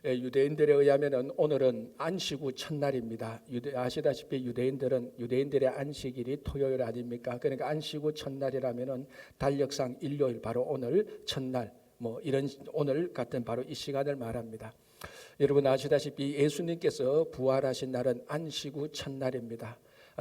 유대인들에 의하면 오늘은 안식 후 첫날입니다. 아시다시피 유대인들의 안식일이 토요일 아닙니까? 그러니까 안식 후 첫날이라면 달력상 일요일, 바로 오늘 첫날, 이런 오늘 같은 바로 이 시간을 말합니다. 여러분 아시다시피 예수님께서 부활하신 날은 안식 후 첫날입니다.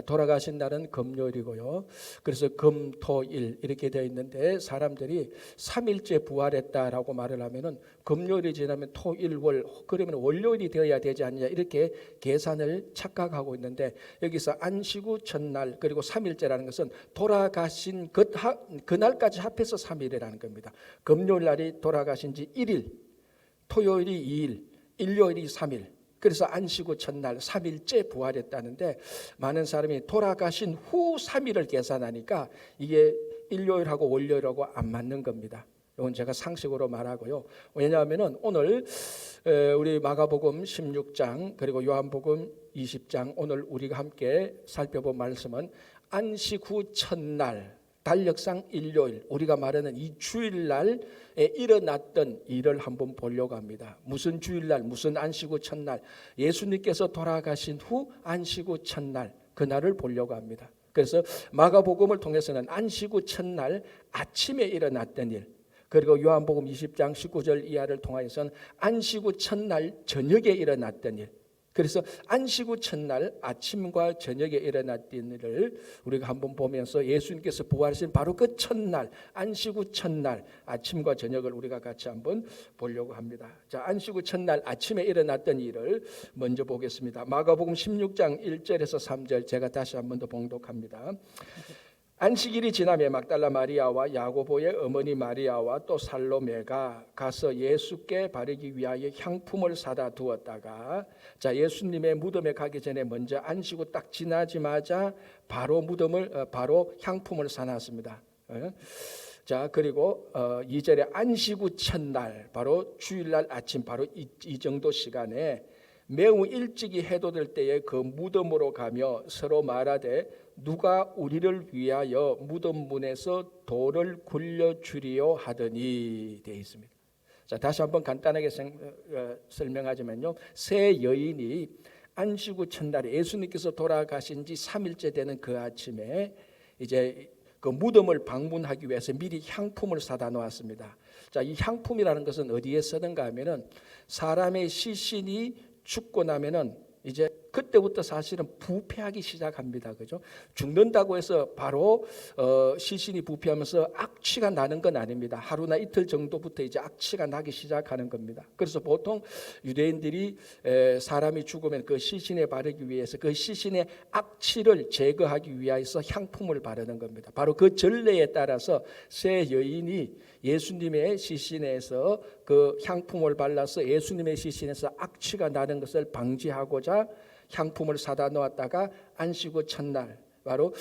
돌아가신 날은 금요일이고요. 그래서 금, 토, 일 이렇게 되어 있는데 사람들이 3일째 부활했다라고 말을 하면은 금요일이 지나면 토, 일, 월, 그러면 월요일이 되어야 되지 않냐 이렇게 계산을 착각하고 있는데, 여기서 안식 후 첫날 그리고 3일째라는 것은 돌아가신 그날까지 합해서 3일이라는 겁니다. 금요일 날이 돌아가신 지 1일, 토요일이 2일, 일요일이 3일. 그래서 안식 후 첫날 3일째 부활했다는데, 많은 사람이 돌아가신 후 3일을 계산하니까 이게 일요일하고 월요일하고 안 맞는 겁니다. 이건 제가 상식으로 말하고요. 왜냐하면 오늘 우리 마가복음 16장 그리고 요한복음 20장 오늘 우리가 함께 살펴본 말씀은 안식 후 첫날, 달력상 일요일, 우리가 말하는 이 주일날에 일어났던 일을 한번 보려고 합니다. 무슨 주일날, 무슨 안식 후 첫날, 예수님께서 돌아가신 후 안식 후 첫날, 그날을 보려고 합니다. 그래서 마가복음을 통해서는 안식 후 첫날 아침에 일어났던 일, 그리고 요한복음 20장 19절 이하를 통하여서는 안식 후 첫날 저녁에 일어났던 일, 그래서 안식 후 첫날 아침과 저녁에 일어났던 일을 우리가 한번 보면서 예수님께서 부활하신 바로 그 첫날, 안식 후 첫날 아침과 저녁을 우리가 같이 한번 보려고 합니다. 자, 안식 후 첫날 아침에 일어났던 일을 먼저 보겠습니다. 마가복음 16장 1절에서 3절 제가 다시 한번 더 봉독합니다. 안식일이 지나며 막달라 마리아와 야고보의 어머니 마리아와 또 살로메가 가서 예수께 바르기 위하여 향품을 사다 두었다가, 자, 예수님의 무덤에 가기 전에 먼저 안식 후 딱 지나자마자 바로 바로 향품을 사놨습니다. 자, 그리고 2절에 안식 후 첫날, 바로 주일날 아침, 바로 이 정도 시간에 매우 일찍이 해돋을 때에 그 무덤으로 가며 서로 말하되 누가 우리를 위하여 무덤 문에서 돌을 굴려주리요 하더니 되어 있습니다. 자, 다시 한번 간단하게 설명하자면요, 세 여인이 안식 후 첫날에 예수님께서 돌아가신 지 3일째 되는 그 아침에 이제 그 무덤을 방문하기 위해서 미리 향품을 사다 놓았습니다. 자, 이 향품이라는 것은 어디에 쓰는가 하면은 사람의 시신이 죽고 나면은 이제 그때부터 사실은 부패하기 시작합니다. 그죠? 죽는다고 해서 바로 시신이 부패하면서 악취가 나는 건 아닙니다. 하루나 이틀 정도부터 이제 악취가 나기 시작하는 겁니다. 그래서 보통 유대인들이 사람이 죽으면 그 시신에 바르기 위해서 그 시신의 악취를 제거하기 위해서 향품을 바르는 겁니다. 바로 그 전례에 따라서 세 여인이 예수님의 시신에서 그 향품을 발라서 예수님의 시신에서 악취가 나는 것을 방지하고자 향품을 사다 놓았다가 안식 후 첫날, 바로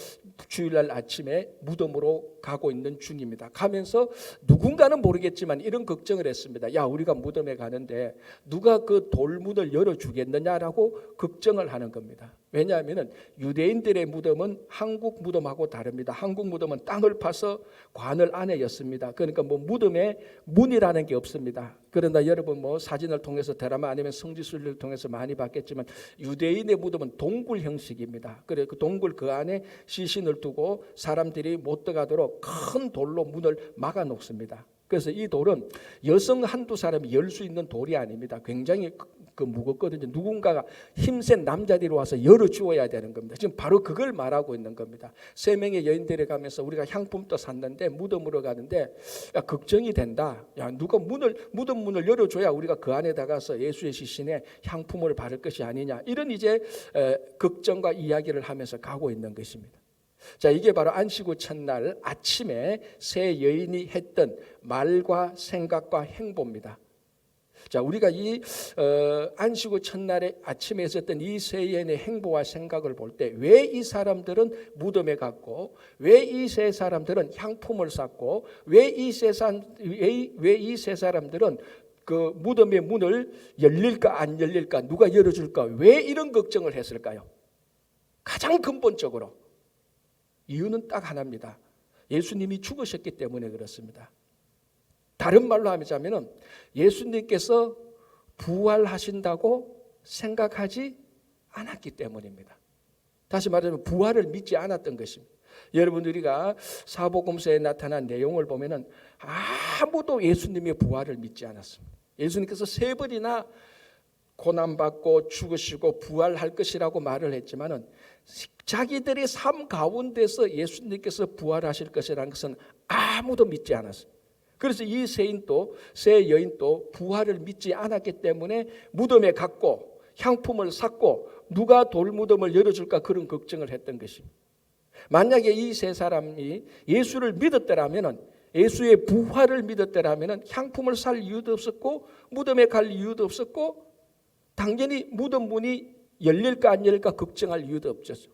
주일날 아침에 무덤으로 가고 있는 중입니다. 가면서 누군가는 모르겠지만 이런 걱정을 했습니다. 야, 우리가 무덤에 가는데 누가 그 돌문을 열어주겠느냐라고 걱정을 하는 겁니다. 왜냐하면 유대인들의 무덤은 한국 무덤하고 다릅니다. 한국 무덤은 땅을 파서 관을 안에였습니다. 그러니까 무덤에 문이라는 게 없습니다. 그러나 여러분 사진을 통해서 드라마 아니면 성지순례를 통해서 많이 봤겠지만 유대인의 무덤은 동굴 형식입니다. 그래 그 동굴 그 안에 시신을 두고 사람들이 못 들어가도록 큰 돌로 문을 막아 놓습니다. 그래서 이 돌은 여성 한두 사람이 열 수 있는 돌이 아닙니다. 굉장히 무겁거든요. 누군가가 힘센 남자들이 와서 열어주어야 되는 겁니다. 지금 바로 그걸 말하고 있는 겁니다. 세 명의 여인들에 가면서 우리가 향품도 샀는데 무덤으로 가는데 야, 걱정이 된다. 야, 누가 무덤 문을 열어줘야 우리가 그 안에 다가서 예수의 시신에 향품을 바를 것이 아니냐. 이런 이제 걱정과 이야기를 하면서 가고 있는 것입니다. 자, 이게 바로 안식 후 첫날 아침에 세 여인이 했던 말과 생각과 행보입니다. 자, 우리가 이 안식 후 첫날에 아침에 있었던 이 세 여인의 행보와 생각을 볼 때 왜 이 사람들은 무덤에 갔고, 왜 이 세 사람들은 향품을 샀고, 왜 이 세 사람들은 그 무덤의 문을 열릴까 안 열릴까, 누가 열어줄까, 왜 이런 걱정을 했을까요? 가장 근본적으로 이유는 딱 하나입니다. 예수님이 죽으셨기 때문에 그렇습니다. 다른 말로 하자면 예수님께서 부활하신다고 생각하지 않았기 때문입니다. 다시 말하면 부활을 믿지 않았던 것입니다. 여러분, 우리가 사복음서에 나타난 내용을 보면은 아무도 예수님의 부활을 믿지 않았습니다. 예수님께서 3번이나 고난받고 죽으시고 부활할 것이라고 말을 했지만은 자기들의 삶 가운데서 예수님께서 부활하실 것이라는 것은 아무도 믿지 않았어요. 그래서 이 세 여인도 부활을 믿지 않았기 때문에 무덤에 갔고 향품을 샀고 누가 돌무덤을 열어줄까 그런 걱정을 했던 것입니다. 만약에 이 세 사람이 예수를 믿었더라면, 예수의 부활을 믿었더라면 향품을 살 이유도 없었고 무덤에 갈 이유도 없었고 당연히 무덤 문이 열릴까 안 열릴까 걱정할 이유도 없었죠.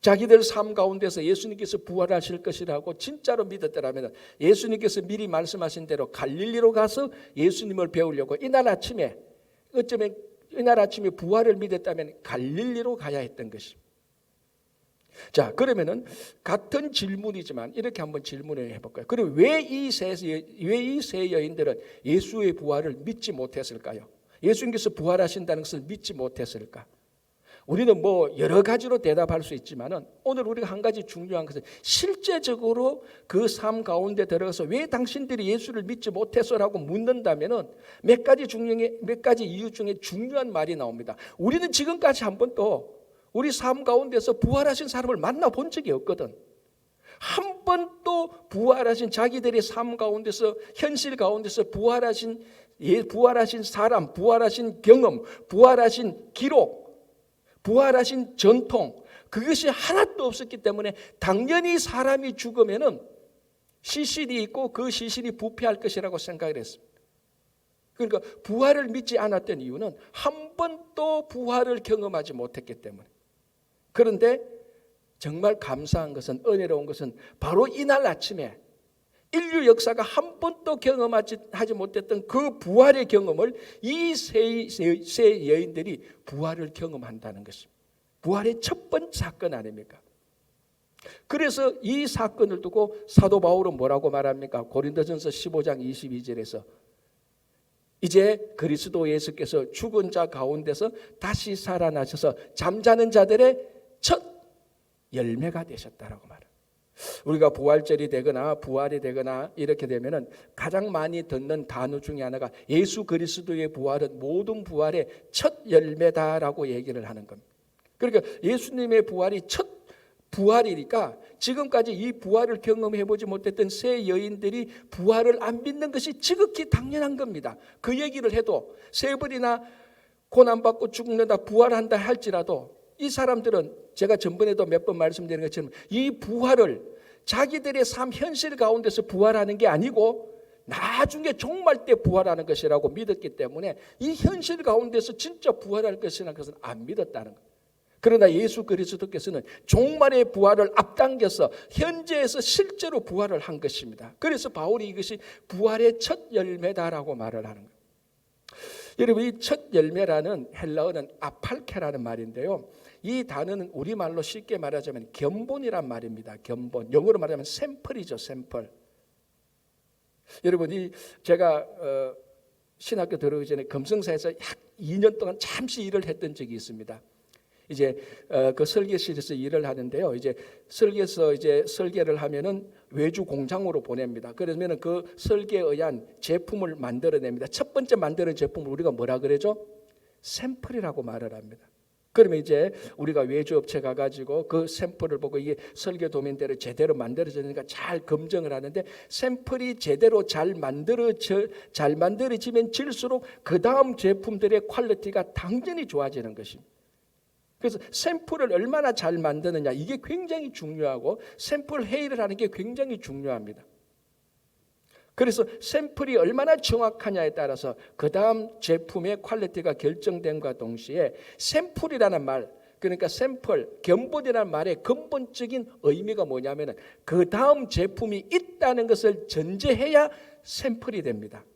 자기들 삶 가운데서 예수님께서 부활하실 것이라고 진짜로 믿었더라면 예수님께서 미리 말씀하신 대로 갈릴리로 가서 예수님을 배우려고 이날 아침에 부활을 믿었다면 갈릴리로 가야 했던 것입니다. 자, 그러면은 같은 질문이지만 이렇게 한번 질문을 해볼까요? 그럼 왜 이 세 여인들은 예수의 부활을 믿지 못했을까요? 예수님께서 부활하신다는 것을 믿지 못했을까? 우리는 여러 가지로 대답할 수 있지만은 오늘 우리가 한 가지 중요한 것은 실제적으로 그 삶 가운데 들어가서 왜 당신들이 예수를 믿지 못했어라고 묻는다면은 몇 가지 이유 중에 중요한 말이 나옵니다. 우리는 지금까지 한 번도 우리 삶 가운데서 부활하신 사람을 만나본 적이 없거든. 한 번도 부활하신 자기들의 삶 가운데서 현실 가운데서 부활하신 사람, 부활하신 경험, 부활하신 기록, 부활하신 전통 그것이 하나도 없었기 때문에 당연히 사람이 죽으면은 시신이 있고 그 시신이 부패할 것이라고 생각을 했습니다. 그러니까 부활을 믿지 않았던 이유는 한 번도 부활을 경험하지 못했기 때문에. 그런데 정말 감사한 것은, 은혜로운 것은 바로 이날 아침에 인류 역사가 한 번도 경험하지 못했던 그 부활의 경험을 이 세 여인들이 부활을 경험한다는 것입니다. 부활의 첫 번째 사건 아닙니까? 그래서 이 사건을 두고 사도 바울은 뭐라고 말합니까? 고린도전서 15장 22절에서 이제 그리스도 예수께서 죽은 자 가운데서 다시 살아나셔서 잠자는 자들의 첫 열매가 되셨다라고 말합니다. 우리가 부활절이 되거나 부활이 되거나 이렇게 되면은 가장 많이 듣는 단어 중에 하나가 예수 그리스도의 부활은 모든 부활의 첫 열매다라고 얘기를 하는 겁니다. 그러니까 예수님의 부활이 첫 부활이니까 지금까지 이 부활을 경험해 보지 못했던 세 여인들이 부활을 안 믿는 것이 지극히 당연한 겁니다. 그 얘기를 해도 3번이나 고난받고 죽는다 부활한다 할지라도 이 사람들은 제가 전번에도 몇 번 말씀드린 것처럼 이 부활을 자기들의 삶 현실 가운데서 부활하는 게 아니고 나중에 종말 때 부활하는 것이라고 믿었기 때문에 이 현실 가운데서 진짜 부활할 것이라는 것은 안 믿었다는 거예요. 그러나 예수 그리스도께서는 종말의 부활을 앞당겨서 현재에서 실제로 부활을 한 것입니다. 그래서 바울이 이것이 부활의 첫 열매다라고 말을 하는 거예요. 여러분, 이 첫 열매라는 헬라어는 아팔케라는 말인데요. 이 단어는 우리말로 쉽게 말하자면 견본이란 말입니다. 견본. 영어로 말하면 샘플이죠. 샘플. 여러분, 제가 신학교 들어오기 전에 금성사에서 약 2년 동안 잠시 일을 했던 적이 있습니다. 이제 그 설계실에서 일을 하는데요. 이제 설계를 하면은 외주 공장으로 보냅니다. 그러면은 그 설계에 의한 제품을 만들어냅니다. 첫 번째 만드는 제품을 우리가 뭐라 그러죠? 샘플이라고 말을 합니다. 그러면 이제 우리가 외주업체 가가지고 그 샘플을 보고 이게 설계 도면대로 제대로 만들어졌는가 잘 검증을 하는데 샘플이 제대로 잘 만들어지면 질수록 그 다음 제품들의 퀄리티가 당연히 좋아지는 것입니다. 그래서 샘플을 얼마나 잘 만드느냐 이게 굉장히 중요하고 샘플 회의를 하는 게 굉장히 중요합니다. 그래서 샘플이 얼마나 정확하냐에 따라서 그 다음 제품의 퀄리티가 결정된과 동시에 샘플이라는 말, 그러니까 샘플, 견본이라는 말의 근본적인 의미가 뭐냐면 그 다음 제품이 있다는 것을 전제해야 샘플이 됩니다.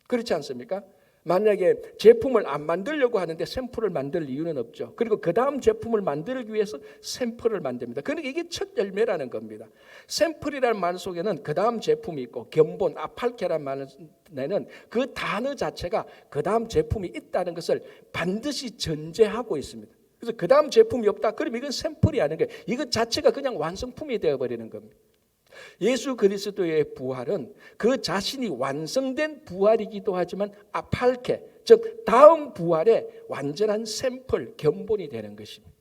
그렇지 않습니까? 만약에 제품을 안 만들려고 하는데 샘플을 만들 이유는 없죠. 그리고 그 다음 제품을 만들기 위해서 샘플을 만듭니다. 그러니까 이게 첫 열매라는 겁니다. 샘플이라는 말 속에는 그 다음 제품이 있고 견본, 아팔케라는 말에는 그 단어 자체가 그 다음 제품이 있다는 것을 반드시 전제하고 있습니다. 그래서 그 다음 제품이 없다. 그럼 이건 샘플이 아닌 거예요. 이것 자체가 그냥 완성품이 되어버리는 겁니다. 예수 그리스도의 부활은 그 자신이 완성된 부활이기도 하지만 아팔케, 즉 다음 부활의 완전한 샘플, 견본이 되는 것입니다.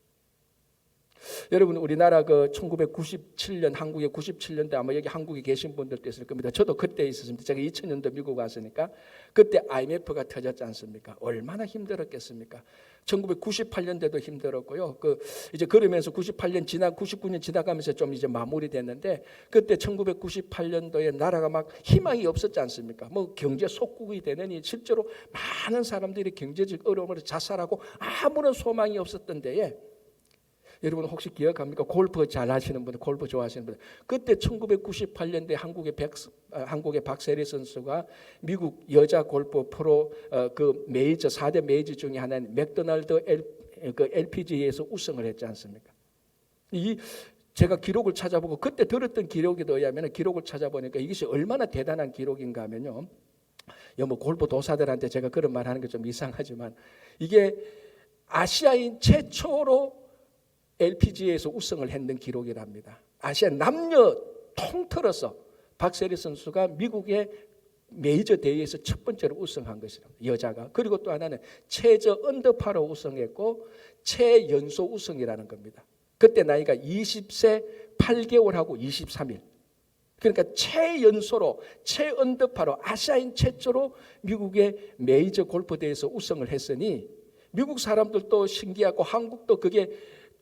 여러분, 우리나라 그 1997년 한국에 97년대 아마 여기 한국에 계신 분들도 있을 겁니다. 저도 그때 있었습니다. 제가 2000년도 미국 왔으니까 그때 IMF가 터졌지 않습니까? 얼마나 힘들었겠습니까? 1998년대도 힘들었고요. 이제 그러면서 98년 지나 99년 지나가면서 좀 이제 마무리됐는데 그때 1998년도에 나라가 막 희망이 없었지 않습니까? 뭐 경제 속국이 되느니 실제로 많은 사람들이 경제적 어려움으로 자살하고 아무런 소망이 없었던 데에 여러분 혹시 기억합니까? 골프 잘 하시는 분들, 골프 좋아하시는 분들, 그때 1998년대 한국의 박세리 선수가 미국 여자 골프 프로 그 메이저 4대 메이저 중에 하나인 맥도날드 LPGA에서 우승을 했지 않습니까? 제가 기록을 찾아보고 그때 들었던 기록에 의하면 기록을 찾아보니까 이것이 얼마나 대단한 기록인가 하면요. 뭐 골프 도사들한테 제가 그런 말 하는 게 좀 이상하지만 이게 아시아인 최초로 LPGA에서 우승을 했는 기록이랍니다. 아시아 남녀 통틀어서 박세리 선수가 미국의 메이저 대회에서 첫 번째로 우승한 것이랍니다. 여자가. 그리고 또 하나는 최저 언더파로 우승했고 최연소 우승이라는 겁니다. 그때 나이가 20세 8개월하고 23일. 그러니까 최연소로 최언더파로 아시아인 최초로 미국의 메이저 골프 대회에서 우승을 했으니 미국 사람들도 신기하고 한국도 그게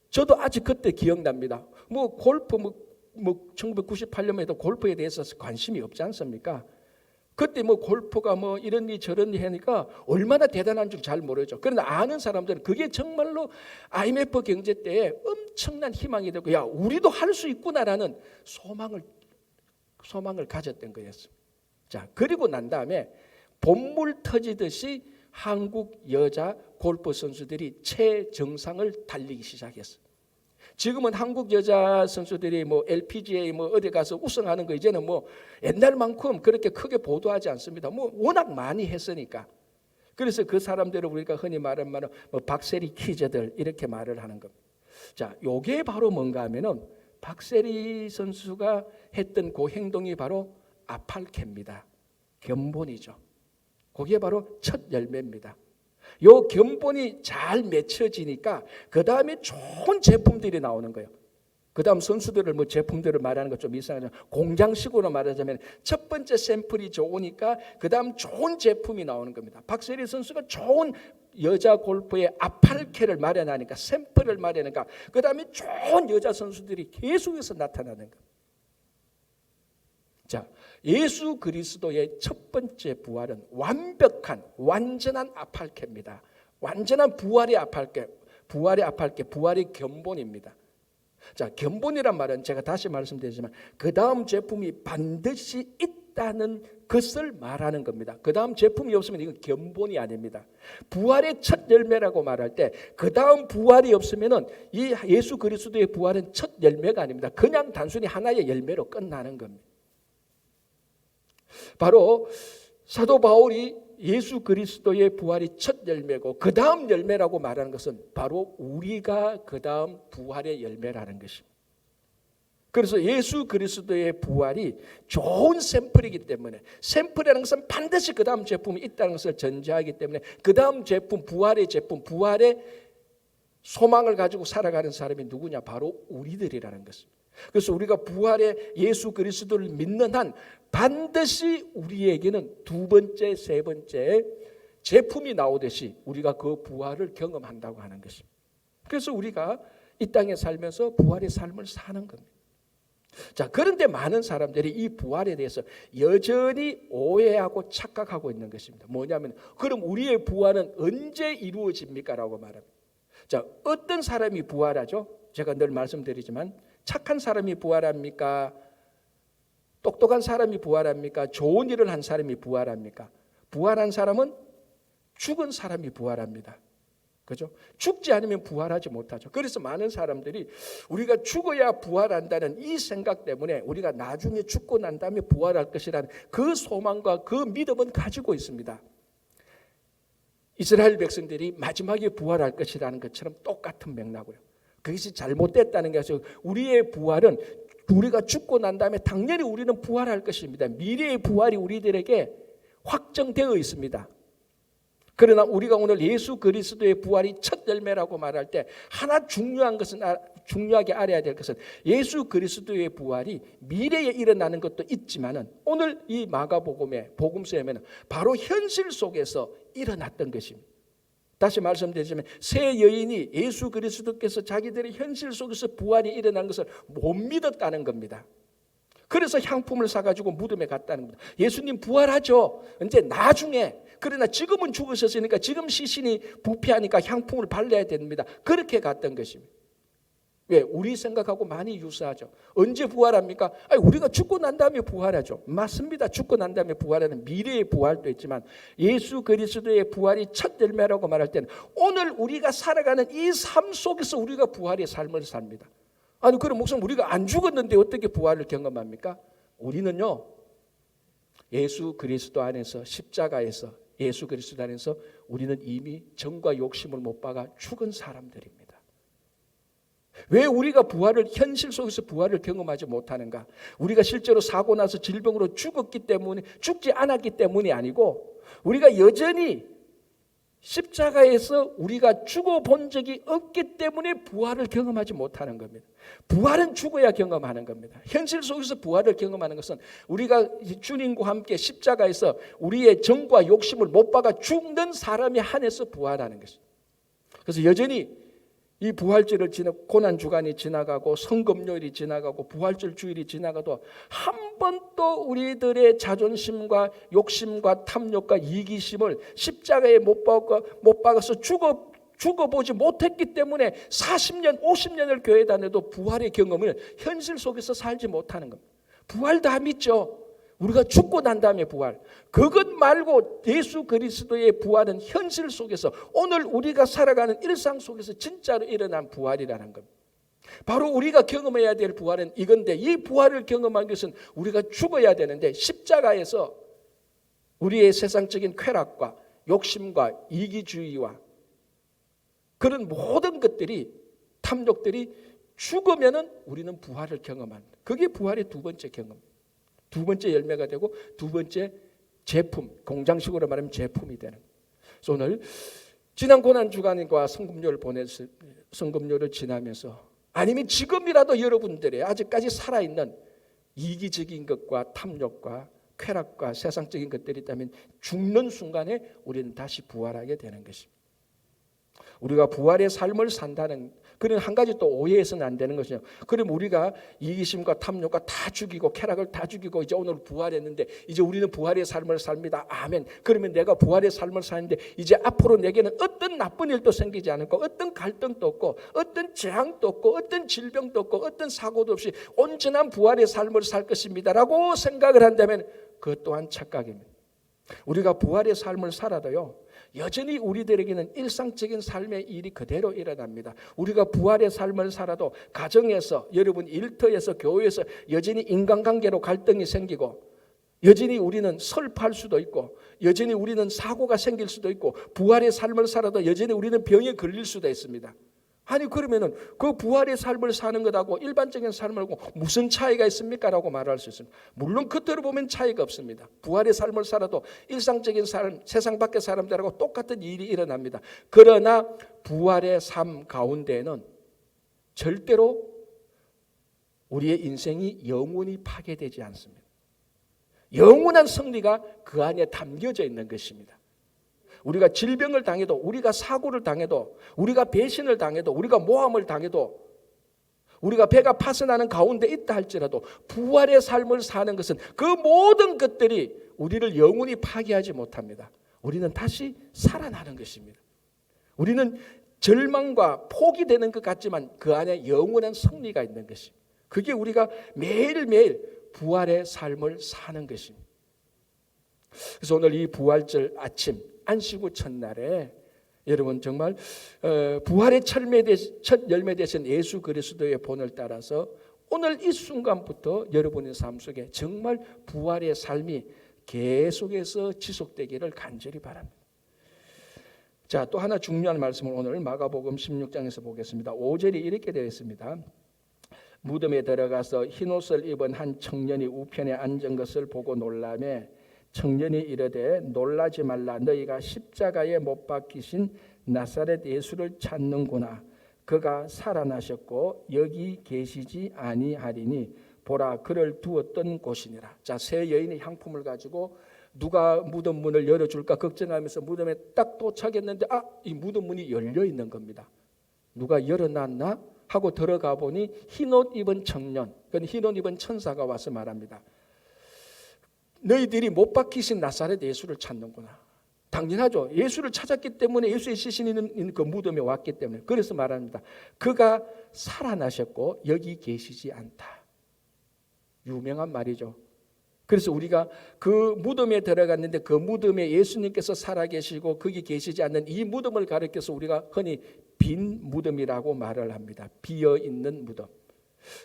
저도 아직 그때 기억납니다. 뭐 골프 1998년에도 골프에 대해서 관심이 없지 않습니까? 그때 뭐 골프가 뭐 이런니 저런니 하니까 얼마나 대단한 줄 잘 모르죠. 그러나 아는 사람들은 그게 정말로 IMF 경제 때에 엄청난 희망이 되고 야 우리도 할 수 있구나라는 소망을 가졌던 거였습니다. 자, 그리고 난 다음에 본물 터지듯이 한국 여자 골프 선수들이 최정상을 달리기 시작했어요. 지금은 한국 여자 선수들이 뭐 LPGA 뭐 어디 가서 우승하는 거 이제는 뭐 옛날만큼 그렇게 크게 보도하지 않습니다. 뭐 워낙 많이 했으니까. 그래서 그 사람들을 우리가 흔히 말하는 뭐 박세리 키즈들 이렇게 말을 하는 겁니다. 자, 요게 바로 뭔가 하면은 박세리 선수가 했던 그 행동이 바로 아팔케입니다. 견본이죠. 그게 바로 첫 열매입니다. 요 견본이 잘 맺혀지니까 그 다음에 좋은 제품들이 나오는 거예요. 그 다음 선수들을 뭐 제품들을 말하는 것 좀 이상하지만 공장식으로 말하자면 첫 번째 샘플이 좋으니까 그 다음 좋은 제품이 나오는 겁니다. 박세리 선수가 좋은 여자 골프의 아팔케를 마련하니까 샘플을 마련하니까 그 다음에 좋은 여자 선수들이 계속해서 나타나는 겁니다. 자, 예수 그리스도의 첫 번째 부활은 완벽한 완전한 아팔케입니다. 완전한 부활의 아팔케, 부활의 견본입니다. 자, 견본이란 말은 제가 다시 말씀드리지만 그 다음 제품이 반드시 있다는 것을 말하는 겁니다. 그 다음 제품이 없으면 이건 견본이 아닙니다. 부활의 첫 열매라고 말할 때 그 다음 부활이 없으면은 이 예수 그리스도의 부활은 첫 열매가 아닙니다. 그냥 단순히 하나의 열매로 끝나는 겁니다. 바로 사도 바울이 예수 그리스도의 부활이 첫 열매고 그 다음 열매라고 말하는 것은 바로 우리가 그 다음 부활의 열매라는 것입니다. 그래서 예수 그리스도의 부활이 좋은 샘플이기 때문에 샘플이라는 것은 반드시 그 다음 제품이 있다는 것을 전제하기 때문에 그 다음 제품, 부활의 소망을 가지고 살아가는 사람이 누구냐? 바로 우리들이라는 것입니다. 그래서 우리가 부활의 예수 그리스도를 믿는 한 반드시 우리에게는 두 번째, 세 번째 제품이 나오듯이 우리가 그 부활을 경험한다고 하는 것입니다. 그래서 우리가 이 땅에 살면서 부활의 삶을 사는 겁니다. 자, 그런데 많은 사람들이 이 부활에 대해서 여전히 오해하고 착각하고 있는 것입니다. 뭐냐면 그럼 우리의 부활은 언제 이루어집니까? 라고 말합니다. 자, 어떤 사람이 부활하죠? 제가 늘 말씀드리지만 착한 사람이 부활합니까? 똑똑한 사람이 부활합니까? 좋은 일을 한 사람이 부활합니까? 부활한 사람은 죽은 사람이 부활합니다. 그죠? 죽지 않으면 부활하지 못하죠. 그래서 많은 사람들이 우리가 죽어야 부활한다는 이 생각 때문에 우리가 나중에 죽고 난 다음에 부활할 것이라는 그 소망과 그 믿음은 가지고 있습니다. 이스라엘 백성들이 마지막에 부활할 것이라는 것처럼 똑같은 맥락으로 그것이 잘못됐다는 게 아니라 우리의 부활은 우리가 죽고 난 다음에 당연히 우리는 부활할 것입니다. 미래의 부활이 우리들에게 확정되어 있습니다. 그러나 우리가 오늘 예수 그리스도의 부활이 첫 열매라고 말할 때 하나 중요하게 알아야 될 것은 예수 그리스도의 부활이 미래에 일어나는 것도 있지만은 오늘 이 마가복음의 복음서에는 바로 현실 속에서 일어났던 것입니다. 다시 말씀드리자면 세 여인이 예수 그리스도께서 자기들의 현실 속에서 부활이 일어난 것을 못 믿었다는 겁니다. 그래서 향품을 사가지고 무덤에 갔다는 겁니다. 예수님 부활하죠. 이제 나중에. 그러나 지금은 죽으셨으니까 지금 시신이 부패하니까 향품을 발라야 됩니다. 그렇게 갔던 것입니다. 왜? 우리 생각하고 많이 유사하죠. 언제 부활합니까? 우리가 죽고 난 다음에 부활하죠. 맞습니다. 죽고 난 다음에 부활하는 미래의 부활도 있지만 예수 그리스도의 부활이 첫 열매라고 말할 때는 오늘 우리가 살아가는 이 삶 속에서 우리가 부활의 삶을 삽니다. 아니 그럼 목사님 우리가 안 죽었는데 어떻게 부활을 경험합니까? 우리는요 예수 그리스도 안에서 십자가에서 예수 그리스도 안에서 우리는 이미 정과 욕심을 못 박아 죽은 사람들입니다. 왜 우리가 부활을 현실 속에서 부활을 경험하지 못하는가? 우리가 실제로 사고 나서 질병으로 죽지 않았기 때문이 아니고 우리가 여전히 십자가에서 우리가 죽어본 적이 없기 때문에 부활을 경험하지 못하는 겁니다. 부활은 죽어야 경험하는 겁니다. 현실 속에서 부활을 경험하는 것은 우리가 주님과 함께 십자가에서 우리의 정과 욕심을 못 박아 죽는 사람이 한해서 부활하는 것입니다. 그래서 여전히 이 부활절을 고난 주간이 지나가고 성금요일이 지나가고 부활절 주일이 지나가도 한 번도 우리들의 자존심과 욕심과 탐욕과 이기심을 십자가에 못 박아서 죽어보지 못했기 때문에 40년 50년을 교회 다녀도 부활의 경험을 현실 속에서 살지 못하는 겁니다. 부활 다 믿죠. 우리가 죽고 난 다음에 부활. 그것 말고 예수 그리스도의 부활은 현실 속에서 오늘 우리가 살아가는 일상 속에서 진짜로 일어난 부활이라는 겁니다. 바로 우리가 경험해야 될 부활은 이건데 이 부활을 경험하기 위해서는 우리가 죽어야 되는데 십자가에서 우리의 세상적인 쾌락과 욕심과 이기주의와 그런 모든 것들이 탐욕들이 죽으면은 우리는 부활을 경험합니다. 그게 부활의 두 번째 경험. 두 번째 열매가 되고 두 번째 제품, 공장식으로 말하면 제품이 되는. 그래서 오늘 지난 고난주간과 성금요를 지나면서 아니면 지금이라도 여러분들의 아직까지 살아있는 이기적인 것과 탐욕과 쾌락과 세상적인 것들이 있다면 죽는 순간에 우리는 다시 부활하게 되는 것입니다. 우리가 부활의 삶을 산다는 그런 한 가지 또 오해해서는 안 되는 것이죠. 그럼 우리가 이기심과 탐욕과 다 죽이고 쾌락을 다 죽이고 이제 오늘 부활했는데 이제 우리는 부활의 삶을 삽니다. 아멘. 그러면 내가 부활의 삶을 사는데 이제 앞으로 내게는 어떤 나쁜 일도 생기지 않고 어떤 갈등도 없고 어떤 재앙도 없고 어떤 질병도 없고 어떤 사고도 없이 온전한 부활의 삶을 살 것입니다라고 생각을 한다면 그것 또한 착각입니다. 우리가 부활의 삶을 살아도요 여전히 우리들에게는 일상적인 삶의 일이 그대로 일어납니다. 우리가 부활의 삶을 살아도 가정에서 여러분 일터에서 교회에서 여전히 인간관계로 갈등이 생기고 여전히 우리는 설파할 수도 있고 여전히 우리는 사고가 생길 수도 있고 부활의 삶을 살아도 여전히 우리는 병에 걸릴 수도 있습니다. 아니 그러면은 그 부활의 삶을 사는 것하고 일반적인 삶하고 무슨 차이가 있습니까? 라고 말할 수 있습니다. 물론 겉으로 보면 차이가 없습니다. 부활의 삶을 살아도 일상적인 삶, 세상 밖의 사람들하고 똑같은 일이 일어납니다. 그러나 부활의 삶 가운데에는 절대로 우리의 인생이 영원히 파괴되지 않습니다. 영원한 승리가 그 안에 담겨져 있는 것입니다. 우리가 질병을 당해도 우리가 사고를 당해도 우리가 배신을 당해도 우리가 모함을 당해도 우리가 배가 파선하는 가운데 있다 할지라도 부활의 삶을 사는 것은 그 모든 것들이 우리를 영원히 파괴하지 못합니다. 우리는 다시 살아나는 것입니다. 우리는 절망과 포기되는 것 같지만 그 안에 영원한 승리가 있는 것입니다. 그게 우리가 매일매일 부활의 삶을 사는 것입니다. 그래서 오늘 이 부활절 아침 안식 후 첫날에 여러분 정말 부활의 첫 열매 되신 예수 그리스도의 본을 따라서 오늘 이 순간부터 여러분의 삶 속에 정말 부활의 삶이 계속해서 지속되기를 간절히 바랍니다. 자, 또 하나 중요한 말씀을 오늘 마가복음 16장에서 보겠습니다. 5절이 이렇게 되어 있습니다. 무덤에 들어가서 흰옷을 입은 한 청년이 우편에 앉은 것을 보고 놀라매 청년이 이르되 놀라지 말라. 너희가 십자가에 못 박히신 나사렛 예수를 찾는구나. 그가 살아나셨고 여기 계시지 아니하리니 보라 그를 두었던 곳이니라. 자, 세 여인이 향품을 가지고 누가 무덤 문을 열어줄까 걱정하면서 무덤에 딱 도착했는데 이 무덤 문이 열려 있는 겁니다. 누가 열어놨나 하고 들어가 보니 흰옷 입은 청년, 그건 흰옷 입은 천사가 와서 말합니다. 너희들이 못 박히신 나사렛 예수를 찾는구나. 당연하죠. 예수를 찾았기 때문에 예수의 시신이 있는 그 무덤에 왔기 때문에. 그래서 말합니다. 그가 살아나셨고 여기 계시지 않다. 유명한 말이죠. 그래서 우리가 그 무덤에 들어갔는데 그 무덤에 예수님께서 살아계시고 거기 계시지 않는 이 무덤을 가리켜서 우리가 흔히 빈 무덤이라고 말을 합니다. 비어있는 무덤.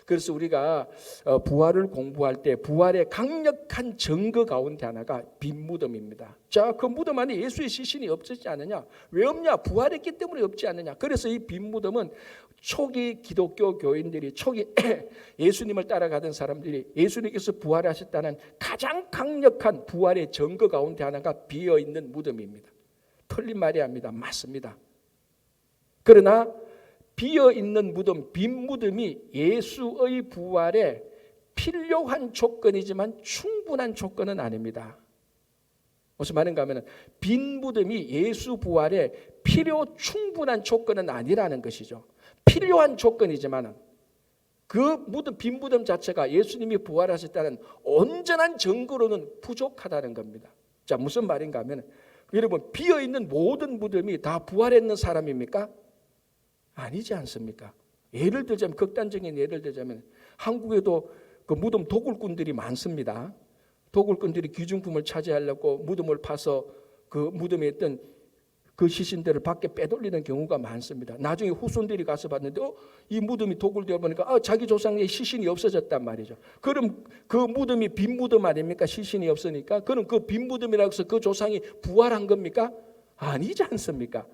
그래서 우리가 부활을 공부할 때 부활의 강력한 증거 가운데 하나가 빈 무덤입니다. 자, 그 무덤 안에 예수의 시신이 없지 않느냐? 왜 없냐? 부활했기 때문에 없지 않느냐? 그래서 이 빈 무덤은 초기 기독교 교인들이 초기 예수님을 따라가던 사람들이 예수님께서 부활하셨다는 가장 강력한 부활의 증거 가운데 하나가 비어있는 무덤입니다. 틀린 말이 아닙니다. 맞습니다. 그러나 비어있는 무덤, 빈 무덤이 예수의 부활에 필요한 조건이지만 충분한 조건은 아닙니다. 무슨 말인가 하면 빈 무덤이 예수 부활에 필요 충분한 조건은 아니라는 것이죠. 필요한 조건이지만 그 무덤, 빈 무덤 자체가 예수님이 부활하셨다는 온전한 증거로는 부족하다는 겁니다. 자, 무슨 말인가 하면 여러분 비어있는 모든 무덤이 다 부활했는 사람입니까? 아니지 않습니까? 예를 들자면 극단적인 예를 들자면 한국에도 그 무덤 도굴꾼들이 많습니다. 도굴꾼들이 귀중품을 차지하려고 무덤을 파서 그 무덤에 있던 그 시신들을 밖에 빼돌리는 경우가 많습니다. 나중에 후손들이 가서 봤는데 이 무덤이 도굴되어 보니까 자기 조상의 시신이 없어졌단 말이죠. 그럼 그 무덤이 빈 무덤 아닙니까? 시신이 없으니까. 그럼 그 빈 무덤이라고 해서 그 조상이 부활한 겁니까? 아니지 않습니까?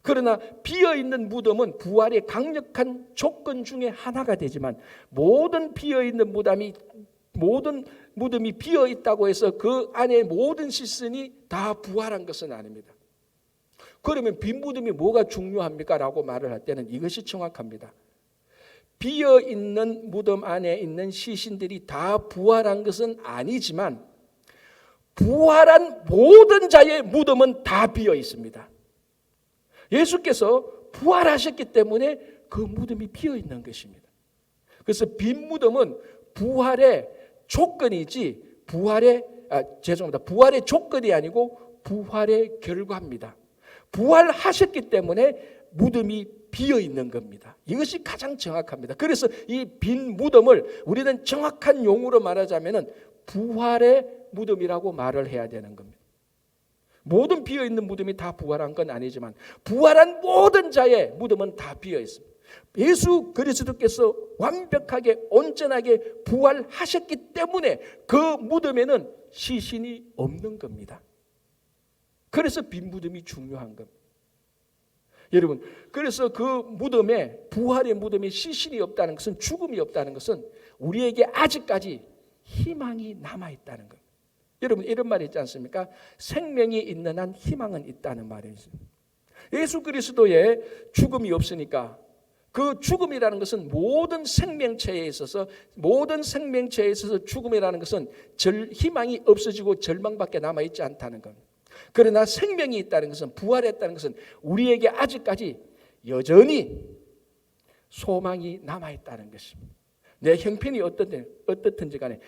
그러나 비어있는 무덤은 부활의 강력한 조건 중에 하나가 되지만 모든 비어있는 무덤이 비어있다고 해서 그 안에 모든 시신이 다 부활한 것은 아닙니다. 그러면 빈 무덤이 뭐가 중요합니까? 라고 말을 할 때는 이것이 정확합니다. 비어있는 무덤 안에 있는 시신들이 다 부활한 것은 아니지만 부활한 모든 자의 무덤은 다 비어 있습니다. 예수께서 부활하셨기 때문에 그 무덤이 비어 있는 것입니다. 그래서 빈 무덤은 부활의 조건이지 부활의 조건이 아니고 부활의 결과입니다. 부활하셨기 때문에 무덤이 비어 있는 겁니다. 이것이 가장 정확합니다. 그래서 이 빈 무덤을 우리는 정확한 용어로 말하자면은 부활의 무덤이라고 말을 해야 되는 겁니다. 모든 비어있는 무덤이 다 부활한 건 아니지만 부활한 모든 자의 무덤은 다 비어 있습니다. 예수 그리스도께서 완벽하게 온전하게 부활하셨기 때문에 그 무덤에는 시신이 없는 겁니다. 그래서 빈 무덤이 중요한 겁니다. 여러분, 그래서 그 무덤에 부활의 무덤에 시신이 없다는 것은 죽음이 없다는 것은 우리에게 아직까지 희망이 남아있다는 겁니다. 여러분 이런 말이 있지 않습니까? 생명이 있는 한 희망은 있다는 말이 있습니다. 예수 그리스도의 죽음이 없으니까 그 죽음이라는 것은 모든 생명체에 있어서 죽음이라는 것은 희망이 없어지고 절망밖에 남아있지 않다는 겁니다. 그러나 생명이 있다는 것은 부활했다는 것은 우리에게 아직까지 여전히 소망이 남아있다는 것입니다. 내 형편이 어떻든지 간에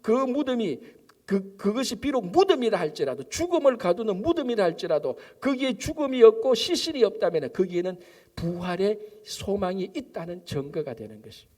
그 무덤이 그것이 비록 무덤이라 할지라도 죽음을 가두는 무덤이라 할지라도 거기에 죽음이 없고 시신이 없다면 거기에는 부활의 소망이 있다는 증거가 되는 것입니다.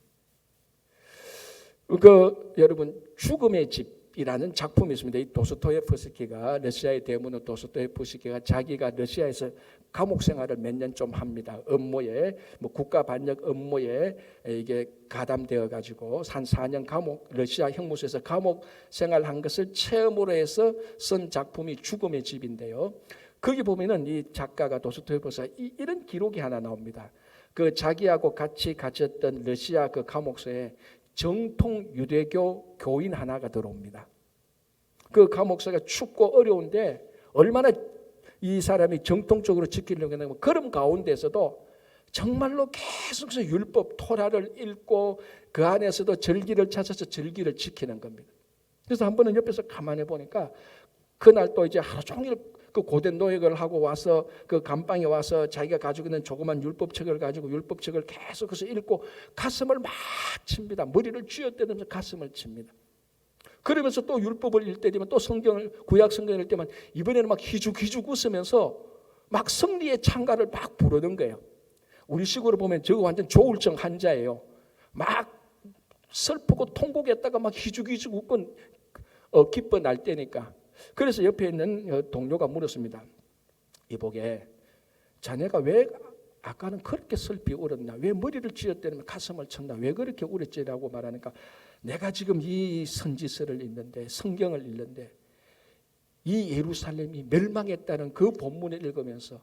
여러분 죽음의 집 이라는 작품이 있습니다. 이 도스토옙스키가 러시아의 대문호 도스토옙스키가 자기가 러시아에서 감옥 생활을 몇 년 좀 합니다. 업무에 국가 반역 업무에 이게 가담되어 가지고 한 4년 감옥 러시아 형무소에서 감옥 생활한 것을 체험으로 해서 쓴 작품이 죽음의 집인데요. 거기 보면은 이 작가가 도스토옙스키가 이런 기록이 하나 나옵니다. 그 자기하고 같이 갇혔던 러시아 그 감옥소에 정통 유대교 교인 하나가 들어옵니다. 그 감옥소가 춥고 어려운데 얼마나 이 사람이 정통적으로 지키려고 하냐면 그런 가운데서도 정말로 계속해서 율법 토라를 읽고 그 안에서도 절기를 찾아서 절기를 지키는 겁니다. 그래서 한 번은 옆에서 가만히 보니까 그날 또 이제 하루 종일 그 고된 노역을 하고 와서 그 감방에 와서 자기가 가지고 있는 조그만 율법책을 가지고 율법책을 계속해서 읽고 가슴을 막 칩니다. 머리를 쥐어대면서 가슴을 칩니다. 그러면서 또 율법을 읽을 때면 또 성경을 구약 성경을 읽을 때만 이번에는 막 희죽희죽 웃으면서 막 승리의 찬가를 막 부르는 거예요. 우리 식으로 보면 저거 완전 조울증 환자예요. 막 슬프고 통곡했다가 막 희죽희죽 웃고 기뻐 날 때니까. 그래서 옆에 있는 동료가 물었습니다. 이보게 자네가 왜 아까는 그렇게 슬피 울었나? 왜 머리를 쥐어대며 가슴을 쳤나? 왜 그렇게 울었지라고 말하니까 내가 지금 이 선지서를 읽는데 성경을 읽는데 이 예루살렘이 멸망했다는 그 본문을 읽으면서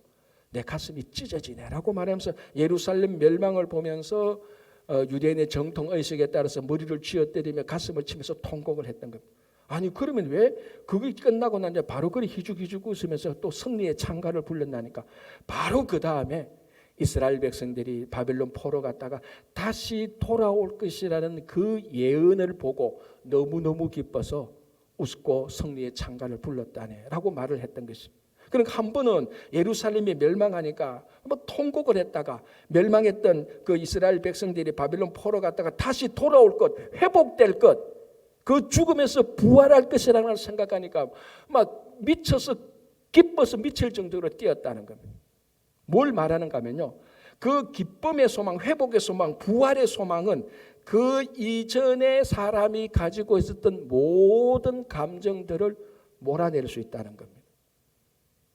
내 가슴이 찢어지네라고 말하면서 예루살렘 멸망을 보면서 유대인의 정통 의식에 따라서 머리를 쥐어때리며 가슴을 치면서 통곡을 했던 겁니다. 아니 그러면 왜 그게 끝나고 난 이제 바로 그리 희죽희죽 웃으면서 또 승리의 찬가를 불렀나니까 바로 그 다음에 이스라엘 백성들이 바벨론 포로 갔다가 다시 돌아올 것이라는 그 예언을 보고 너무너무 기뻐서 웃고 승리의 찬가를 불렀다네라고 말을 했던 것입니다. 그러니까 한 번은 예루살렘이 멸망하니까 한번 통곡을 했다가 멸망했던 그 이스라엘 백성들이 바벨론 포로 갔다가 다시 돌아올 것, 회복될 것, 그 죽음에서 부활할 것이라는 걸 생각하니까 막 미쳐서 기뻐서 미칠 정도로 뛰었다는 겁니다. 뭘 말하는가 하면요, 그 기쁨의 소망, 회복의 소망, 부활의 소망은 그 이전에 사람이 가지고 있었던 모든 감정들을 몰아낼 수 있다는 겁니다.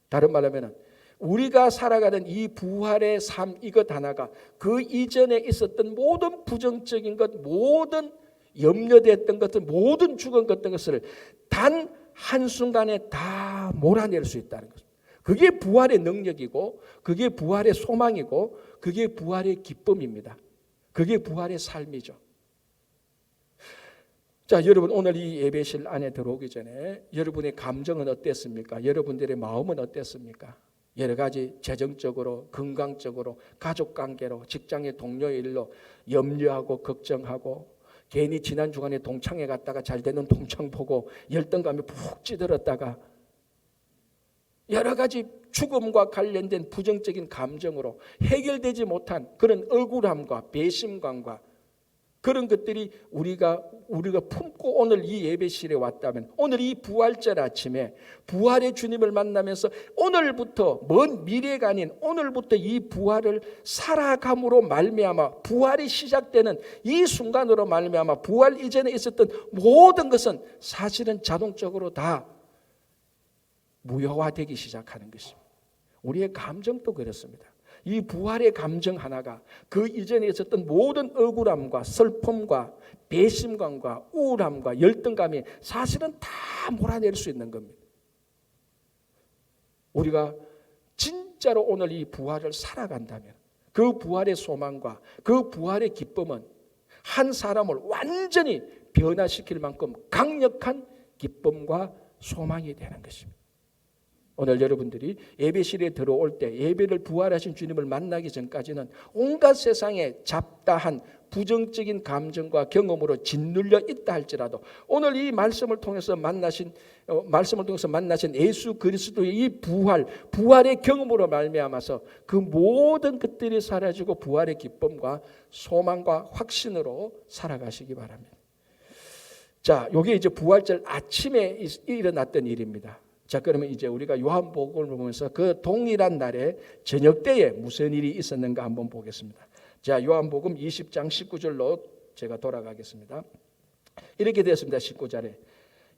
다른 말로 하면 우리가 살아가는 이 부활의 삶 이것 하나가 그 이전에 있었던 모든 부정적인 것, 모든 염려됐던 것들, 모든 죽은 것들 단 한순간에 다 몰아낼 수 있다는 것입니다. 그게 부활의 능력이고 그게 부활의 소망이고 그게 부활의 기쁨입니다. 그게 부활의 삶이죠. 자, 여러분 오늘 이 예배실 안에 들어오기 전에 여러분의 감정은 어땠습니까? 여러분들의 마음은 어땠습니까? 여러 가지 재정적으로, 건강적으로, 가족관계로, 직장의 동료의 일로 염려하고 걱정하고 괜히 지난 주간에 동창회 갔다가 잘 되는 동창 보고 열등감에 푹 찌들었다가 여러 가지 죽음과 관련된 부정적인 감정으로 해결되지 못한 그런 억울함과 배심감과 그런 것들이 우리가 품고 오늘 이 예배실에 왔다면 오늘 이 부활절 아침에 부활의 주님을 만나면서 오늘부터 먼 미래가 아닌 오늘부터 이 부활을 살아감으로 말미암아 부활이 시작되는 이 순간으로 말미암아 부활 이전에 있었던 모든 것은 사실은 자동적으로 다 무효화되기 시작하는 것입니다. 우리의 감정도 그렇습니다. 이 부활의 감정 하나가 그 이전에 있었던 모든 억울함과 슬픔과 배심감과 우울함과 열등감이 사실은 다 몰아낼 수 있는 겁니다. 우리가 진짜로 오늘 이 부활을 살아간다면 그 부활의 소망과 그 부활의 기쁨은 한 사람을 완전히 변화시킬 만큼 강력한 기쁨과 소망이 되는 것입니다. 오늘 여러분들이 예배실에 들어올 때 예배를 부활하신 주님을 만나기 전까지는 온갖 세상의 잡다한 부정적인 감정과 경험으로 짓눌려 있다 할지라도 오늘 이 말씀을 통해서 만나신 예수 그리스도의 이 부활의 경험으로 말미암아서 그 모든 것들이 사라지고 부활의 기쁨과 소망과 확신으로 살아가시기 바랍니다. 자, 이게 이제 부활절 아침에 일어났던 일입니다. 자, 그러면 이제 우리가 요한복음을 보면서 그 동일한 날에 저녁 때에 무슨 일이 있었는가 한번 보겠습니다. 자, 요한복음 20장 19절로 제가 돌아가겠습니다. 이렇게 되었습니다. 19절에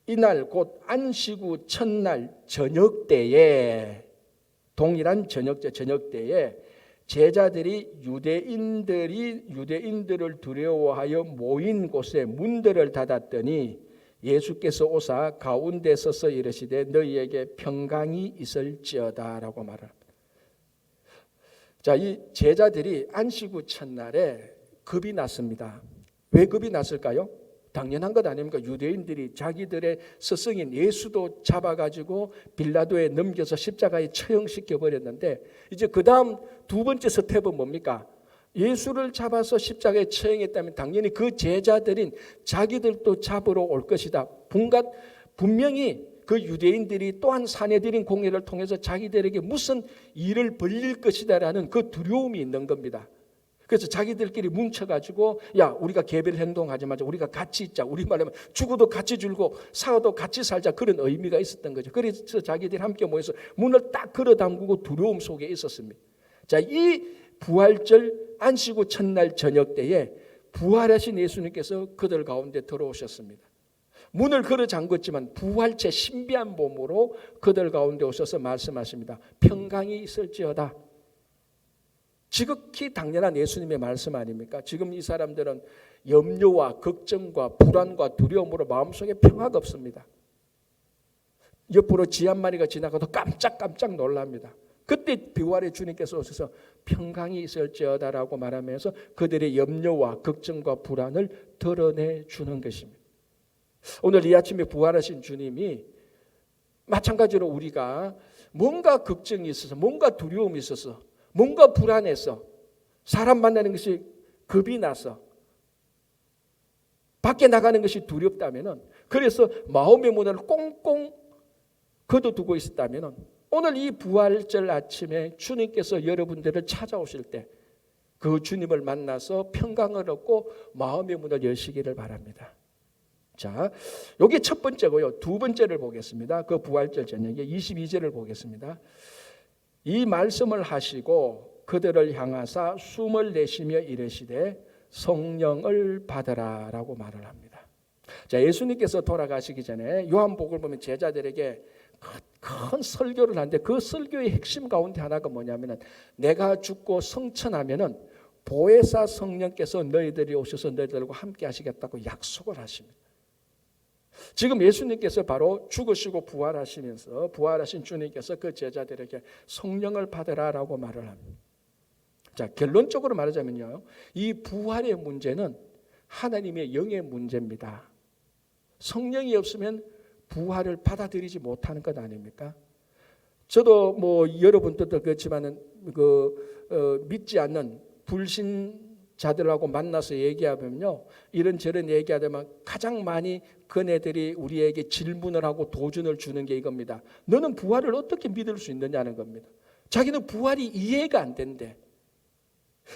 이날 곧 안식 후 첫날 저녁 때에, 동일한 저녁 때에 제자들이 유대인들을 두려워하여 모인 곳에 문들을 닫았더니 예수께서 오사 가운데 서서 이르시되 너희에게 평강이 있을지어다라고 말합니다. 자, 이 제자들이 안식 후 첫날에 겁이 났습니다. 왜 겁이 났을까요? 당연한 것 아닙니까? 유대인들이 자기들의 스승인 예수도 잡아가지고 빌라도에 넘겨서 십자가에 처형시켜 버렸는데, 이제 그 다음 두 번째 스텝은 뭡니까? 예수를 잡아서 십자가에 처형했다면 당연히 그 제자들인 자기들도 잡으러 올 것이다. 분명히 그 유대인들이 또한 사내들인 공회를 통해서 자기들에게 무슨 일을 벌릴 것이다라는 그 두려움이 있는 겁니다. 그래서 자기들끼리 뭉쳐가지고 야, 우리가 개별 행동하지 말자, 우리가 같이 있자, 우리 말하면 죽어도 같이 죽고 살아도 같이 살자, 그런 의미가 있었던 거죠. 그래서 자기들이 함께 모여서 문을 딱 걸어 잠그고 두려움 속에 있었습니다. 자, 이 부활절 안식 후 첫날 저녁 때에 부활하신 예수님께서 그들 가운데 들어오셨습니다. 문을 걸어 잠궜지만 부활체 신비한 몸으로 그들 가운데 오셔서 말씀하십니다. 평강이 있을지어다. 지극히 당연한 예수님의 말씀 아닙니까? 지금 이 사람들은 염려와 걱정과 불안과 두려움으로 마음속에 평화가 없습니다. 옆으로 쥐 한 마리가 지나가도 깜짝깜짝 놀랍니다. 그때 부활의 주님께서 오셔서 평강이 있을지어다라고 말하면서 그들의 염려와 걱정과 불안을 드러내 주는 것입니다. 오늘 이 아침에 부활하신 주님이 마찬가지로 우리가 뭔가 걱정이 있어서, 뭔가 두려움이 있어서, 뭔가 불안해서, 사람 만나는 것이 겁이 나서, 밖에 나가는 것이 두렵다면, 그래서 마음의 문을 꽁꽁 걷어두고 있었다면, 오늘 이 부활절 아침에 주님께서 여러분들을 찾아오실 때 그 주님을 만나서 평강을 얻고 마음의 문을 여시기를 바랍니다. 자, 여기 첫 번째고요. 두 번째를 보겠습니다. 그 부활절 저녁에 22절을 보겠습니다. 이 말씀을 하시고 그들을 향하사 숨을 내쉬며 이르시되 성령을 받으라 라고 말을 합니다. 자, 예수님께서 돌아가시기 전에 요한복음을 보면 제자들에게 큰 설교를 하는데 그 설교의 핵심 가운데 하나가 뭐냐면 내가 죽고 성천하면은 보혜사 성령께서 너희들이 오셔서 너희들과 함께 하시겠다고 약속을 하십니다. 지금 예수님께서 바로 죽으시고 부활하시면서 부활하신 주님께서 그 제자들에게 성령을 받으라라고 말을 합니다. 자, 결론적으로 말하자면요, 이 부활의 문제는 하나님의 영의 문제입니다. 성령이 없으면 부활을 받아들이지 못하는 것 아닙니까? 저도 여러분들도 그렇지만은 믿지 않는 불신자들하고 만나서 얘기하면요, 이런저런 얘기하다만 가장 많이 그네들이 우리에게 질문을 하고 도전을 주는 게 이겁니다. 너는 부활을 어떻게 믿을 수 있느냐는 겁니다. 자기는 부활이 이해가 안 된대.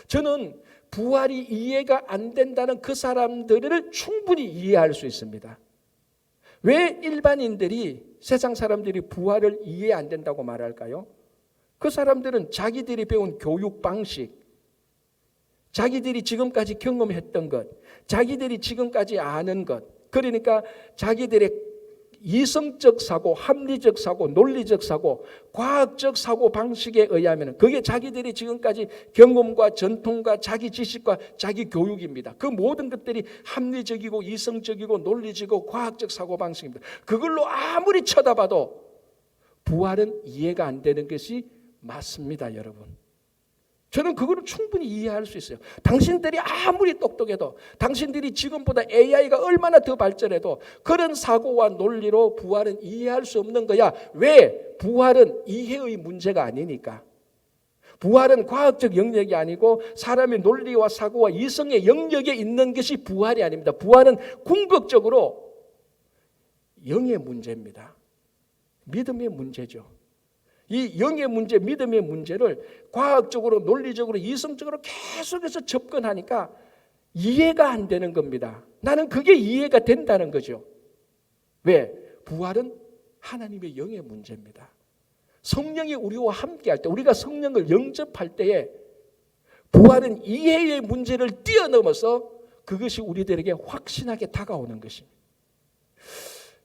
저는 부활이 이해가 안 된다는 그 사람들을 충분히 이해할 수 있습니다. 왜 일반인들이, 세상 사람들이 부활을 이해 안 된다고 말할까요? 그 사람들은 자기들이 배운 교육 방식, 자기들이 지금까지 경험했던 것, 자기들이 지금까지 아는 것, 그러니까 자기들의 이성적 사고, 합리적 사고, 논리적 사고, 과학적 사고 방식에 의하면 그게 자기들이 지금까지 경험과 전통과 자기 지식과 자기 교육입니다. 그 모든 것들이 합리적이고 이성적이고 논리적이고 과학적 사고 방식입니다. 그걸로 아무리 쳐다봐도 부활은 이해가 안 되는 것이 맞습니다, 여러분. 저는 그거를 충분히 이해할 수 있어요. 당신들이 아무리 똑똑해도, 당신들이 지금보다 AI가 얼마나 더 발전해도 그런 사고와 논리로 부활은 이해할 수 없는 거야. 왜? 부활은 이해의 문제가 아니니까. 부활은 과학적 영역이 아니고 사람의 논리와 사고와 이성의 영역에 있는 것이 부활이 아닙니다. 부활은 궁극적으로 영의 문제입니다. 믿음의 문제죠. 이 영의 문제, 믿음의 문제를 과학적으로, 논리적으로, 이성적으로 계속해서 접근하니까 이해가 안 되는 겁니다. 나는 그게 이해가 된다는 거죠. 왜? 부활은 하나님의 영의 문제입니다. 성령이 우리와 함께할 때, 우리가 성령을 영접할 때에 부활은 이해의 문제를 뛰어넘어서 그것이 우리들에게 확신하게 다가오는 것입니다.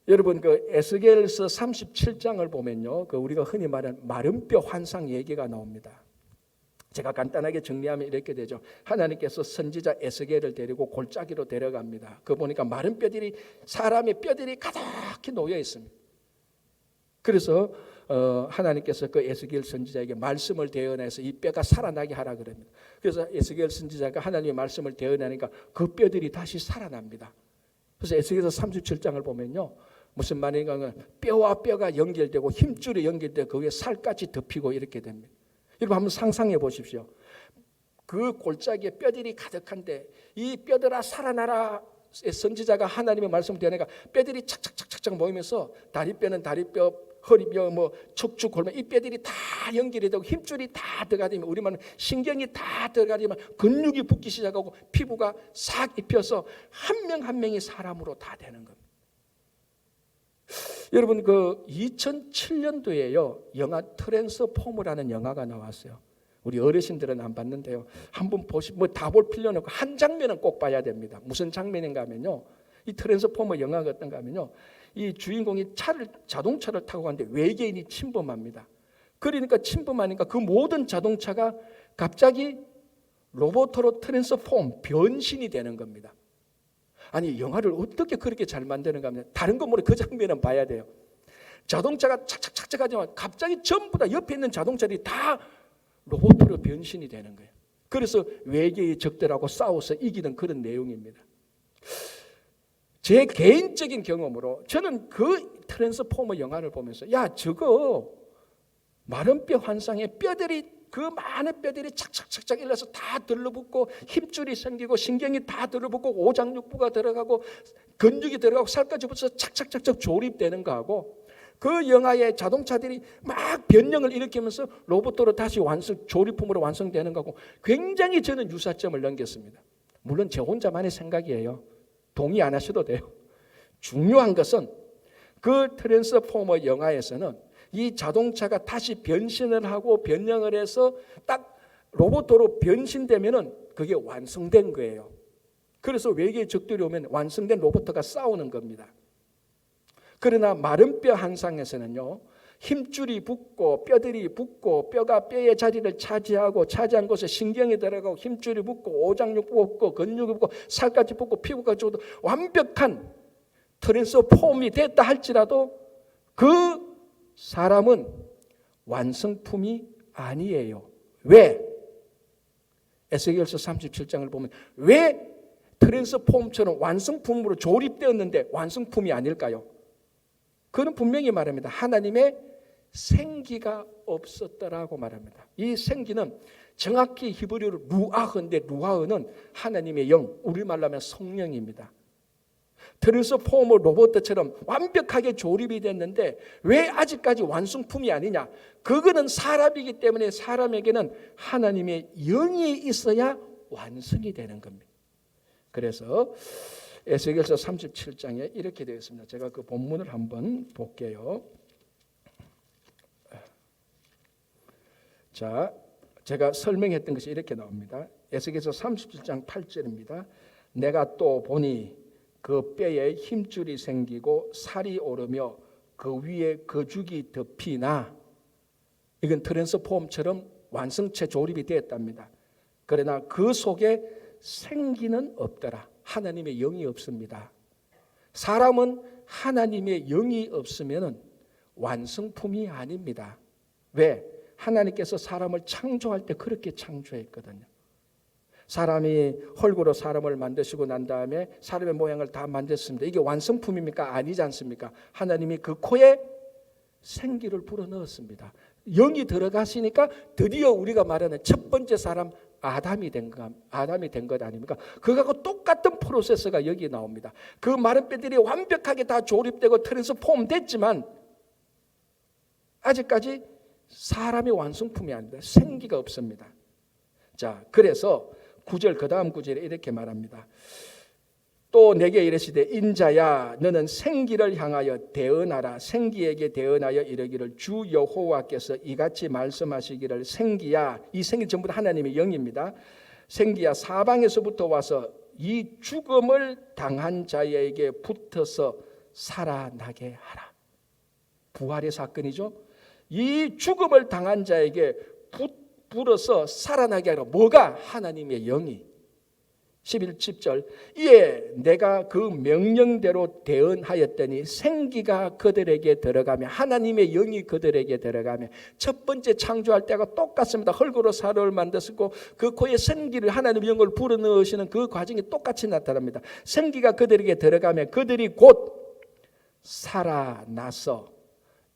여러분 그 에스겔서 37장을 보면요, 그 우리가 흔히 말하는 마른뼈 환상 얘기가 나옵니다. 제가 간단하게 정리하면 이렇게 되죠. 하나님께서 선지자 에스겔을 데리고 골짜기로 데려갑니다. 그 보니까 마른 뼈들이, 사람의 뼈들이 가득히 놓여 있습니다. 그래서 하나님께서 그 에스겔 선지자에게 말씀을 대언해서 이 뼈가 살아나게 하라 그럽니다. 그래서 에스겔 선지자가 하나님의 말씀을 대언하니까 그 뼈들이 다시 살아납니다. 그래서 에스겔서 37장을 보면요, 무슨 말인가, 뼈와 뼈가 연결되고 힘줄이 연결되고 그 위에 살까지 덮이고 이렇게 됩니다. 여러분 한번 상상해 보십시오. 그 골짜기에 뼈들이 가득한데 이 뼈들아 살아나라, 선지자가 하나님의 말씀을 대하니까 뼈들이 착착착착 모이면서 다리뼈는 다리뼈, 허리뼈, 뭐 척추, 골반, 이 뼈들이 다 연결이 되고 힘줄이 다 들어가면, 우리말은 신경이 다 들어가면 근육이 붙기 시작하고 피부가 싹 입혀서 한 명 한 명이 사람으로 다 되는 겁니다. 여러분 그 2007년도에요 영화 트랜스포머라는 영화가 나왔어요. 우리 어르신들은 안 봤는데요, 한번 보시면 뭐 다 볼 필요는 없고 한 장면은 꼭 봐야 됩니다. 무슨 장면인가 하면요, 이 트랜스포머 영화가 어떤가 하면요, 이 주인공이 자동차를 타고 가는데 외계인이 침범합니다. 그러니까 침범하니까 그 모든 자동차가 갑자기 로봇으로 트랜스폼, 변신이 되는 겁니다. 아니 영화를 어떻게 그렇게 잘 만드는가 하면, 다른 건 모르고 그 장면은 봐야 돼요. 자동차가 착착착착 하지만 갑자기 전부 다 옆에 있는 자동차들이 다 로봇으로 변신이 되는 거예요. 그래서 외계의 적들하고 싸워서 이기는 그런 내용입니다. 제 개인적인 경험으로 저는 그 트랜스포머 영화를 보면서, 야 저거 마른 뼈 환상에 뼈들이, 그 많은 뼈들이 착착착착 일러서 다 들러붙고 힘줄이 생기고 신경이 다 들러붙고 오장육부가 들어가고 근육이 들어가고 살까지 붙어서 착착착착 조립되는 거하고, 그 영화의 자동차들이 막 변형을 일으키면서 로봇으로 다시 조립품으로 완성되는 거하고 굉장히 저는 유사점을 넘겼습니다. 물론 제 혼자만의 생각이에요. 동의 안 하셔도 돼요. 중요한 것은 그 트랜스포머 영화에서는 이 자동차가 다시 변신을 하고 변형을 해서 딱 로봇으로 변신되면은 그게 완성된 거예요. 그래서 외계의 적들이 오면 완성된 로봇과 싸우는 겁니다. 그러나 마른 뼈 환상에서는요, 힘줄이 붙고 뼈들이 붙고 뼈가 뼈의 자리를 차지하고 차지한 곳에 신경이 들어가고 힘줄이 붙고 오장육부 붙고 근육이 붙고 살까지 붙고 피부가 죽어도 완벽한 트랜스폼이 됐다 할지라도 그 사람은 완성품이 아니에요. 왜? 에스겔서 37장을 보면 왜 트랜스폼처럼 완성품으로 조립되었는데 완성품이 아닐까요? 그는 분명히 말합니다. 하나님의 생기가 없었더라고 말합니다. 이 생기는 정확히 히브리어로 루아흐인데, 루아흐는 하나님의 영, 우리말로 하면 성령입니다. 트랜스포머 로봇처럼 완벽하게 조립이 됐는데 왜 아직까지 완성품이 아니냐? 그거는 사람이기 때문에 사람에게는 하나님의 영이 있어야 완성이 되는 겁니다. 그래서 에스겔서 37장에 이렇게 되어 있습니다. 제가 그 본문을 한번 볼게요. 자, 제가 설명했던 것이 이렇게 나옵니다. 에스겔서 37장 8절입니다. 내가 또 보니 그 뼈에 힘줄이 생기고 살이 오르며 그 위에 거죽이 덮이나, 이건 트랜스폼처럼 완성체 조립이 되었답니다. 그러나 그 속에 생기는 없더라. 하나님의 영이 없습니다. 사람은 하나님의 영이 없으면 완성품이 아닙니다. 왜? 하나님께서 사람을 창조할 때 그렇게 창조했거든요. 사람이 흙으로 사람을 만드시고 난 다음에 사람의 모양을 다 만들었습니다. 이게 완성품입니까? 아니지 않습니까? 하나님이 그 코에 생기를 불어넣었습니다. 영이 들어가시니까 드디어 우리가 말하는 첫 번째 사람 아담이 된 것 아닙니까? 그거하고 똑같은 프로세스가 여기 나옵니다. 그 마른 뼈들이 완벽하게 다 조립되고 트랜스폼 됐지만 아직까지 사람의 완성품이 아닙니다. 생기가 없습니다. 자, 그래서 9절 그 다음 구절에 이렇게 말합니다. 또 내게 이르시되 인자야 너는 생기를 향하여 대언하라. 생기에게 대언하여 이르기를 주 여호와께서 이같이 말씀하시기를 생기야, 이 생기 전부 다 하나님의 영입니다. 생기야 사방에서부터 와서 이 죽음을 당한 자에게 붙어서 살아나게 하라. 부활의 사건이죠. 이 죽음을 당한 자에게 불어서 살아나게 하라. 뭐가? 하나님의 영이. 11절 이에 내가 그 명령대로 대언하였더니 생기가 그들에게 들어가며 하나님의 영이 그들에게 들어가며 첫 번째 창조할 때가 똑같습니다. 흙으로 사람을 만드셨고 그 코에 생기를 하나님의 영을 불어넣으시는 그 과정이 똑같이 나타납니다. 생기가 그들에게 들어가며 그들이 곧 살아나서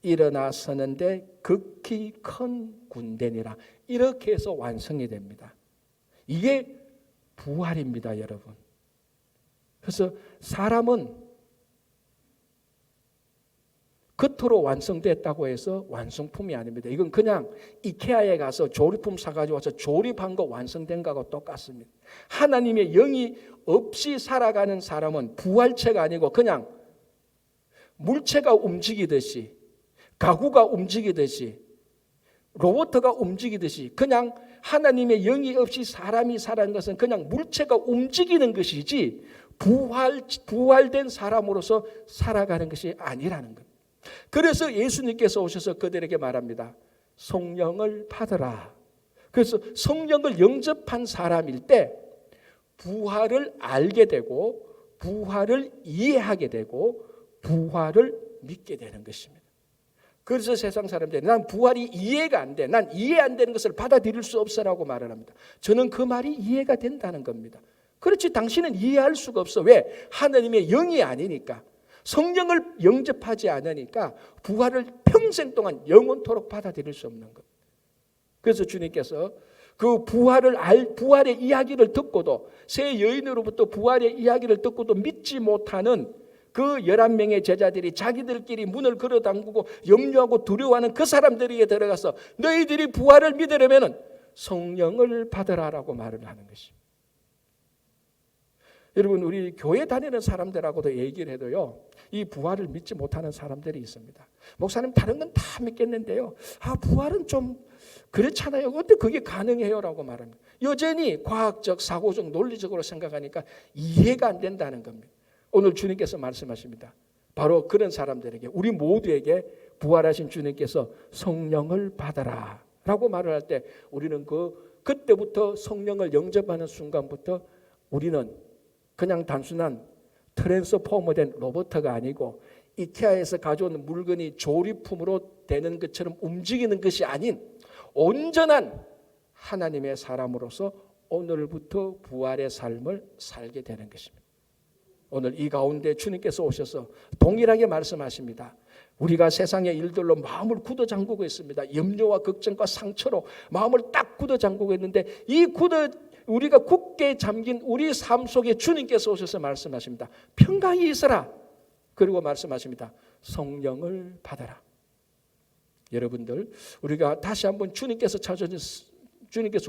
일어나 서는데 극히 큰 군대니라. 이렇게 해서 완성이 됩니다. 이게 부활입니다, 여러분. 그래서 사람은 겉으로 완성됐다고 해서 완성품이 아닙니다. 이건 그냥 이케아에 가서 조립품 사가지고 와서 조립한 거 완성된 거하고 똑같습니다. 하나님의 영이 없이 살아가는 사람은 부활체가 아니고 그냥 물체가 움직이듯이, 가구가 움직이듯이, 로봇가 움직이듯이 그냥 하나님의 영이 없이 사람이 살아가는 것은 그냥 물체가 움직이는 것이지 부활된 사람으로서 살아가는 것이 아니라는 것. 그래서 예수님께서 오셔서 그들에게 말합니다. 성령을 받으라. 그래서 성령을 영접한 사람일 때 부활을 알게 되고 부활을 이해하게 되고 부활을 믿게 되는 것입니다. 그래서 세상 사람들이 난 부활이 이해가 안 돼. 난 이해 안 되는 것을 받아들일 수 없어라고 말을 합니다. 저는 그 말이 이해가 된다는 겁니다. 그렇지 당신은 이해할 수가 없어. 왜? 하나님의 영이 아니니까. 성령을 영접하지 않으니까 부활을 평생 동안 영원토록 받아들일 수 없는 것. 그래서 주님께서 그 부활의 이야기를 듣고도 새 여인으로부터 부활의 이야기를 듣고도 믿지 못하는 그 11명의 제자들이 자기들끼리 문을 걸어 잠그고 염려하고 두려워하는 그 사람들에게 들어가서 너희들이 부활을 믿으려면 성령을 받으라라고 말을 하는 것입니다. 여러분 우리 교회 다니는 사람들하고도 얘기를 해도요. 이 부활을 믿지 못하는 사람들이 있습니다. 목사님 다른 건 다 믿겠는데요. 부활은 좀 그렇잖아요. 어떻게 그게 가능해요? 라고 말합니다. 여전히 과학적, 사고적, 논리적으로 생각하니까 이해가 안 된다는 겁니다. 오늘 주님께서 말씀하십니다. 바로 그런 사람들에게 우리 모두에게 부활하신 주님께서 성령을 받아라 라고 말을 할 때 우리는 그때부터 성령을 영접하는 순간부터 우리는 그냥 단순한 트랜스포머된 로봇가 아니고 이케아에서 가져온 물건이 조립품으로 되는 것처럼 움직이는 것이 아닌 온전한 하나님의 사람으로서 오늘부터 부활의 삶을 살게 되는 것입니다. 오늘 이 가운데 주님께서 오셔서 동일하게 말씀하십니다. 우리가 세상의 일들로 마음을 굳어 잠그고 있습니다. 염려와 걱정과 상처로 마음을 딱 굳어 잠그고 있는데 우리가 굳게 잠긴 우리 삶 속에 주님께서 오셔서 말씀하십니다. 평강이 있어라. 그리고 말씀하십니다. 성령을 받아라. 여러분들 우리가 다시 한번 주님께서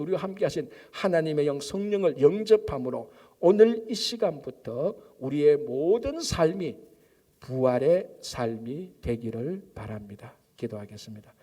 우리와 함께 하신 하나님의 영 성령을 영접함으로 오늘 이 시간부터 우리의 모든 삶이 부활의 삶이 되기를 바랍니다. 기도하겠습니다.